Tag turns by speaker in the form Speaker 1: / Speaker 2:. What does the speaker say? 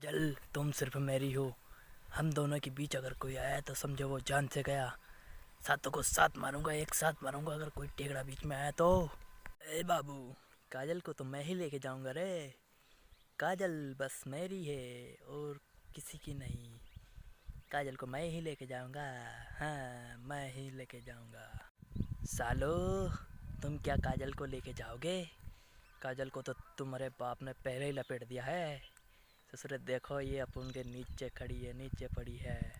Speaker 1: जल तुम सिर्फ मेरी हो। हम दोनों के बीच अगर कोई आया तो समझो वो जान से गया। सातों को साथ मारूंगा, एक साथ मारूंगा अगर कोई टेकड़ा बीच में आया तो। ए बाबू, काजल को तो मैं ही लेके जाऊंगा रे। काजल बस मेरी है और किसी की नहीं। काजल को मैं ही लेके जाऊंगा। हाँ, मैं ही लेके जाऊंगा। सालो, तुम क्या काजल को लेके जाओगे? काजल को तो तुम्हारे बाप ने पहले ही लपेट दिया है। ससुरे देखो, ये अपन के नीचे खड़ी है, नीचे पड़ी है।